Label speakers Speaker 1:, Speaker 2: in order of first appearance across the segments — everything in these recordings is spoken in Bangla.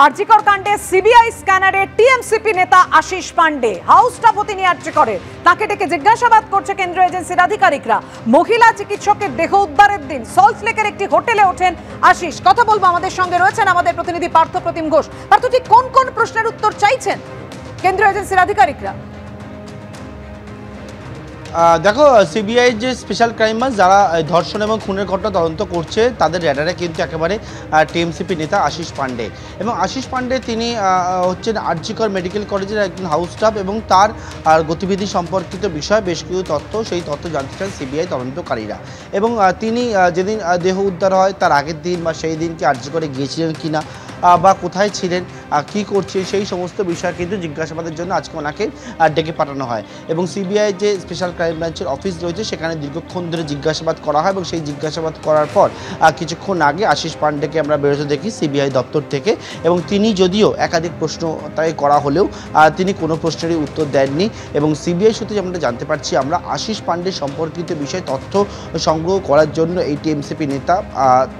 Speaker 1: আরজিকর কাণ্ডে সিবিআই স্ক্যানারে টিএমসিপি নেতা আশিস পান্ডে হাউস স্টাফ তিনি আরজিকরে তাকে ডেকে জিজ্ঞাসাবাদ করছে কেন্দ্রীয় এজেন্সির আধিকারিকরা। মহিলা চিকিৎসকের দেহ উদ্ধারের দিন সল্টলেকের একটি হোটেলে ওঠেন আশিস। কথা বলবো, আমাদের সঙ্গে রয়েছেন আমাদের প্রতিনিধি পার্থ প্রতিম ঘোষ। পার্থ, ঠিক কোন কোন প্রশ্নের উত্তর চাইছেন কেন্দ্রীয় এজেন্সির আধিকারিকরা?
Speaker 2: দেখো, সিবিআই যে স্পেশাল ক্রাইম ব্রাঞ্চ যারা ধর্ষণ এবং খুনের ঘটনা তদন্ত করছে তাদের র্যাডারে কিন্তু একেবারে টিএমসিপি নেতা আশিস পান্ডে। এবং আশিস পান্ডে তিনি হচ্ছেন আরজিকর মেডিকেল কলেজের একজন হাউস স্টাফ এবং তার গতিবিধি সম্পর্কিত বিষয় বেশ কিছু তথ্য, সেই তথ্য জানতে চান সিবিআই তদন্তকারীরা। এবং তিনি যেদিন দেহ উদ্ধার হয় তার আগের দিন বা সেই দিন কি আরজিকরে গিয়েছিলেন কিনা বা কোথায় ছিলেন, কি করছেন, সেই সমস্ত বিষয় কিন্তু জিজ্ঞাসাবাদের জন্য আজকে ওনাকে ডেকে পাঠানো হয়। এবং সিবিআই যে স্পেশাল ক্রাইম ব্রাঞ্চের অফিস রয়েছে সেখানে দীর্ঘক্ষণ ধরে জিজ্ঞাসাবাদ করা হয় এবং সেই জিজ্ঞাসাবাদ করার পর কিছুক্ষণ আগে আশিস পান্ডেকে আমরা বেরোতে দেখি সিবিআই দপ্তর থেকে। এবং তিনি যদিও একাধিক প্রশ্ন তাই করা হলেও তিনি কোনো প্রশ্নেরই উত্তর দেননি। এবং সিবিআই সূত্রে আমরা জানতে পারছি আমরা আশিস পান্ডে সম্পর্কিত বিষয়ে তথ্য সংগ্রহ করার জন্য এই টিএমসিপি নেতা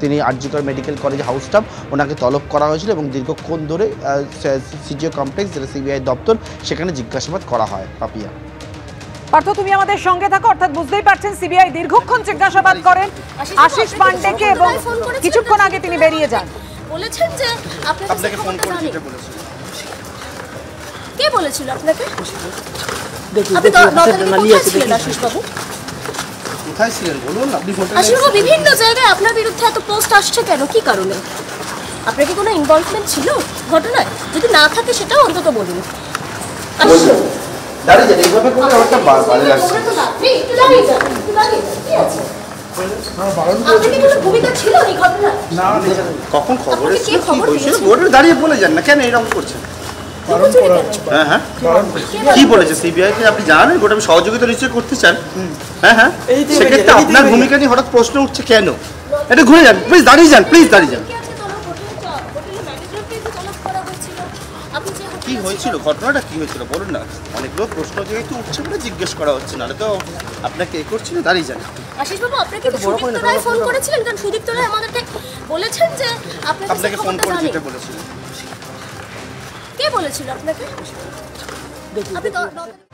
Speaker 2: তিনি RG Kar medical college house staff ওনাকে তলব করা হয়েছিল এবং দীর্ঘক্ষণ ধরে সিজিও কমপ্লেক্স যেটা সিবিআই দপ্তর সেখানে জিজ্ঞাসাবাদ করা হয়। পাপিয়া,
Speaker 1: পার্থ তুমি আমাদের সঙ্গে থাকো। অর্থাৎ বুঝতেই পারছেন সিবিআই দীর্ঘক্ষণ জিজ্ঞাসাবাদ করেন আশিস পান্ডেকে এবং কিছুক্ষণ আগে তিনি বেরিয়ে যান।
Speaker 3: বলেছেন যে আপনাকে ফোন করে দিতে বলেছিল। কে বলেছিল আপনাকে? আপনি কোথায় ছিলেন আশিস বাবু?
Speaker 2: কোথায় ছিলেন বলুন। আপনি
Speaker 3: আশিস বাবু, বিভিন্ন জায়গায় আপনার বিরুদ্ধে এত পোস্ট আসছে কেন, কি কারণে? আপনার কি কোনো ইনভলভমেন্ট ছিল ঘটনায়? যদি না থাকে সেটাও অন্তত বলুন।
Speaker 2: দাঁড়িয়ে যান, এইভাবে করে একটা বাজে লাগছে।
Speaker 3: একটু দাঁড়িয়ে যান, একটু দাঁড়িয়ে যান, কি আছে? আপনার কি কোনো ভূমিকা ছিল এই ঘটনায়? না,
Speaker 2: কখন খবর এসেছিল, কি হয়েছিল বোর্ডে দাঁড়িয়ে বলে যান না, কেন এরকম করছেন? হ্যাঁ হ্যাঁ, কি বলেছে সিবিআই কে আপনি জানেন? গোটা সহযোগিতা নিশ্চয়ই করতে চান। হ্যাঁ হ্যাঁ, সেক্ষেত্রে আপনার ভূমিকা নিয়ে হঠাৎ প্রশ্ন উঠছে কেন? এটা ঘুরে যান, প্লিজ দাঁড়িয়ে যান, প্লিজ দাঁড়িয়ে যান। কি হয়েছিল, ঘটনাটা কি হয়েছিল বলুন না। অনেকগুলো প্রশ্ন যেহেতু উঠছে বলে জিজ্ঞেস করা হচ্ছে, নাহলে তো আপনাকে এ করছিল। দাঁড়িয়ে যান।
Speaker 3: আশিস বাবু, আপনাকে সুদীপ্ত রায় ফোন করেছিলেন? কারণ সুদীপ্ত রায় আমাদেরকে বলেছেন যে আপনাকে
Speaker 2: ফোন করে দিতে বলেছিল।
Speaker 3: কে বলেছিল আপনাকে?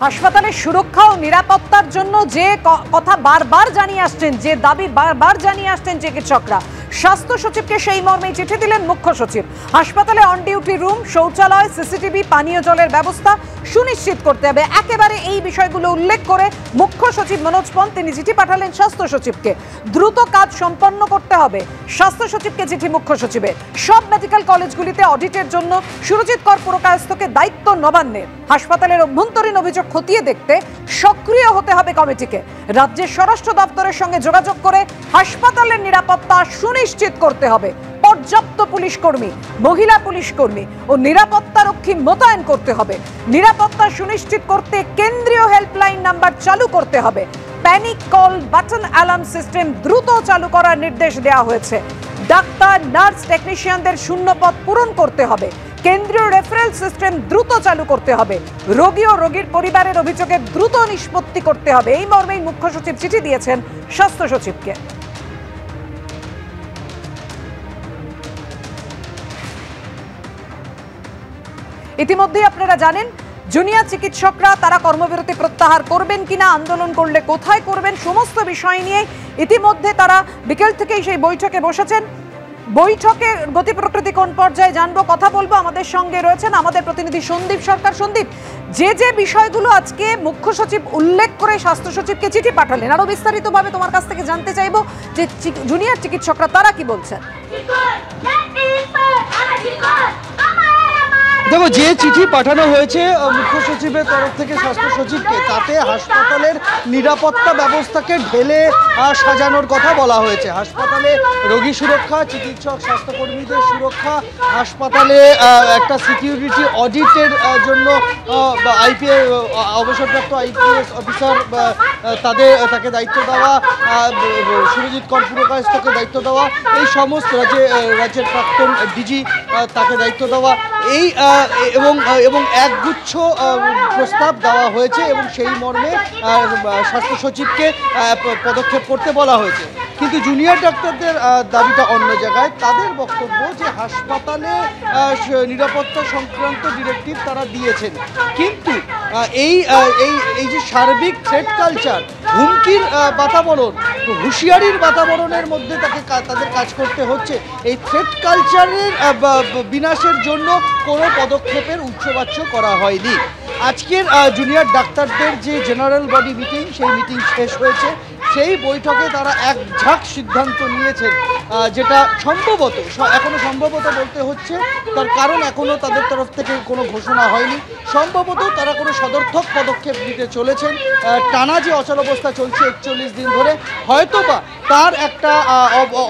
Speaker 1: হাসপাতালের সুরক্ষা ও নিরাপত্তার জন্য যে কথা বারবার জানিয়ে আসছেন, যে দাবি বারবার জানিয়ে আসছেন চিকিৎসকরা, স্বাস্থ্য সচিবকে সেই মর্মেই চিঠি দিলেন মুখ্য সচিব। হাসপাতালে অন ডিউটি রুম, শৌচালয়, সিসিটিভি, পানীয় জলের ব্যবস্থা সুনিশ্চিত করতে হবে। একেবারে এই বিষয়গুলো উল্লেখ করে মুখ্য সচিব মনোজ পন্ত তিনি চিঠি পাঠালেন স্বাস্থ্য সচিবকে। দ্রুত কাজ সম্পন্ন করতে হবে স্বাস্থ্য সচিবকে চিঠি মুখ্য সচিবের। সব মেডিকেল কলেজগুলিতে অডিটের জন্য সুরজিৎ কর পুরকায়স্থকে দায়িত্ব নবান্নের। হাসপাতালের অভ্যন্তরীণ অভিযোগ খতিয়ে দেখতে সক্রিয় হতে হবে কমিটিকে। রাজ্যের স্বরাষ্ট্র দপ্তরের সঙ্গে যোগাযোগ করে হাসপাতালের নিরাপত্তা সুনিশ্চিত করতে হবে। পর্যাপ্ত পুলিশ কর্মী, মহিলা পুলিশ কর্মী ও নিরাপত্তারক্ষী মোতায়েন করতে হবে। নিরাপত্তা সুনিশ্চিত করতে কেন্দ্রীয় হেল্পলাইন নাম্বার চালু করতে হবে। Panic call button alarm system দ্রুত চালু করার নির্দেশ দেওয়া হয়েছে। ডাক্তার, নার্স, টেকনিশিয়ানদের শূন্যপদ পূরণ করতে হবে। কেন্দ্রীয় রেফারেল সিস্টেম দ্রুত চালু করতে হবে। রোগী ও রোগীর পরিবারের অভিযোগের দ্রুত নিষ্পত্তি করতে হবে। এই মর্মেই মুখ্য সচিব চিঠি দিয়েছেন স্বাস্থ্য সচিবকে। ইতিমধ্যেই আপনারা জানেন জুনিয়র চিকিৎসকরা তারা কর্মবিরতি প্রত্যাহার করবেন কিনা, আন্দোলন করলে কোথায় করবেন, সমস্ত বিষয় নিয়ে ইতিমধ্যে তারা বিকেল থেকেই সেই বৈঠকে বসেছেন। বৈঠকের গতি প্রকৃতি কোন পর্যায়ে জানবো, কথা বলবো। আমাদের সঙ্গে রয়েছেন আমাদের প্রতিনিধি সন্দীপ সরকার। সন্দীপ, যে বিষয়গুলো আজকে মুখ্য সচিব উল্লেখ করে স্বাস্থ্য সচিবকে চিঠি পাঠালেন, আরো বিস্তারিতভাবে তোমার কাছ থেকে জানতে চাইবো যে জুনিয়র চিকিৎসকরা তারা কি বলছেন।
Speaker 4: দেখো, যে চিঠি পাঠানো হয়েছে মুখ্য সচিবের তরফ থেকে স্বাস্থ্য সচিবকে, তাতে হাসপাতালের নিরাপত্তা ব্যবস্থাকে ঢেলে সাজানোর কথা বলা হয়েছে। হাসপাতালে রোগী সুরক্ষা, চিকিৎসক স্বাস্থ্যকর্মীদের সুরক্ষা, হাসপাতালে একটা সিকিউরিটি অডিটের জন্য অবসরপ্রাপ্ত আইপিএস অফিসার তাকে দায়িত্ব দেওয়া, সুরজিৎ কর পুরকায়স্থকে দায়িত্ব দেওয়া, এই সমস্ত রাজ্যের প্রাক্তন ডিজি তাকে দায়িত্ব দেওয়া, এই এবং একগুচ্ছ প্রস্তাব দেওয়া হয়েছে এবং সেই মর্মে স্বাস্থ্য সচিবকে পদক্ষেপ করতে বলা হয়েছে। কিন্তু জুনিয়র ডাক্তারদের দাবিটা অন্য জায়গায়। তাদের বক্তব্য যে হাসপাতালে নিরাপত্তা সংক্রান্ত ডিরেক্টিভ তারা দিয়েছেন, কিন্তু এই যে সার্বিক থ্রেট কালচার, হুমকির বাতাবরণ, হুঁশিয়ারির বাতাবরণের মধ্যে তাদের কাজ করতে হচ্ছে। এই থ্রেট কালচারের বিনাশের জন্য কোনো পদক্ষেপের উচ্চবাচ্য করা হয়নি। আজকের জুনিয়র ডাক্তারদের যে জেনারেল বডি মিটিং, সেই মিটিং শেষ হয়েছে। সেই বৈঠকে তারা এক ঝাঁক সিদ্ধান্ত নিয়েছেন, যেটা সম্ভবত এখনো সম্ভবত বলতে হচ্ছে, তার কারণ এখনো তাদের তরফ থেকে কোনো ঘোষণা হয়নি। সম্ভবত তারা কোনো সদর্থক পদক্ষেপ নিতে চলেছেন। টানা যে অচলাবস্থা চলছে 41 দিন ধরে, হয়তোবা তার একটা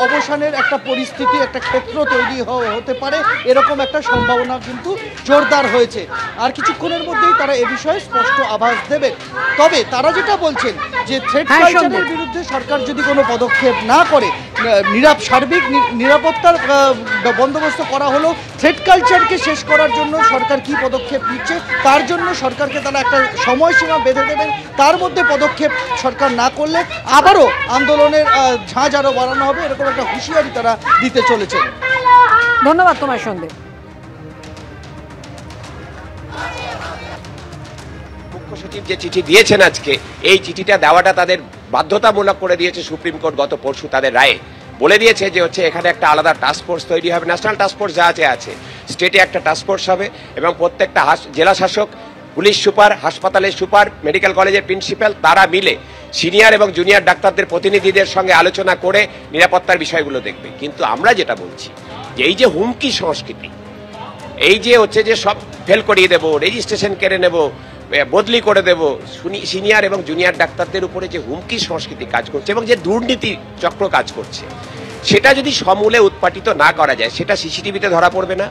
Speaker 4: অবসানের একটা পরিস্থিতি, একটা ক্ষেত্র তৈরি হতে পারে, এরকম একটা সম্ভাবনা কিন্তু জোরদার হয়েছে। আর কিছুক্ষণের মধ্যেই তারা এ বিষয়ে স্পষ্ট আভাস দেবেন। তবে তারা যেটা বলছেন যে থ্রেট কালচারের বিরুদ্ধে সরকার যদি কোনো পদক্ষেপ না করে, সার্বিক নিরাপত্তার বন্দোবস্ত করা হলো, থ্রেট কালচারকে শেষ করার জন্য সরকার কি পদক্ষেপ নিচ্ছে, তার জন্য সরকারকে তারা একটা সময়সীমা বেঁধে দেবেন। তার মধ্যে পদক্ষেপ সরকার না করলে আবারও আন্দোলনের ঝাঁজ আরও বাড়ানো হবে, এরকম একটা হুঁশিয়ারি তারা দিতে চলেছেন।
Speaker 1: ধন্যবাদ তোমায় সন্দীপ।
Speaker 5: মুখ্য সচিব যে চিঠি দিয়েছেন আজকে, এই চিঠিটা দেওয়াটা তাদের বাধ্যতামূলক করে দিয়েছে সুপ্রিম কোর্ট গত পরশু তাদের রায়ে। বলে দিয়েছে যে এখানে একটা আলাদা টাস্ক ফোর্স তৈরি হবে, ন্যাশনাল টাস্ক ফোর্স যা আছে স্টেটে একটা টাস্ক ফোর্স হবে, এবং প্রত্যেকটা জেলা শাসক, পুলিশ সুপার, হাসপাতালের সুপার, মেডিকেল কলেজের প্রিন্সিপাল, তারা মিলে সিনিয়র এবং জুনিয়র ডাক্তারদের প্রতিনিধিদের সঙ্গে আলোচনা করে নিরাপত্তার বিষয়গুলো দেখবে। কিন্তু আমরা যেটা বলছি যে এই যে হুমকি সংস্কৃতি, এই যে যে সব ফেল করিয়ে দেবো, রেজিস্ট্রেশন কেড়ে নেব, বদলি করে দেব, সিনিয়র এবং জুনিয়র ডাক্তারদের উপরে যে হুমকি সংস্কৃতি কাজ করছে এবং যে দুর্নীতি চক্র কাজ করছে, সেটা যদি সমূলে উৎপাটিত না করা যায়, সেটা সিসিটিভিতে ধরা পড়বে না।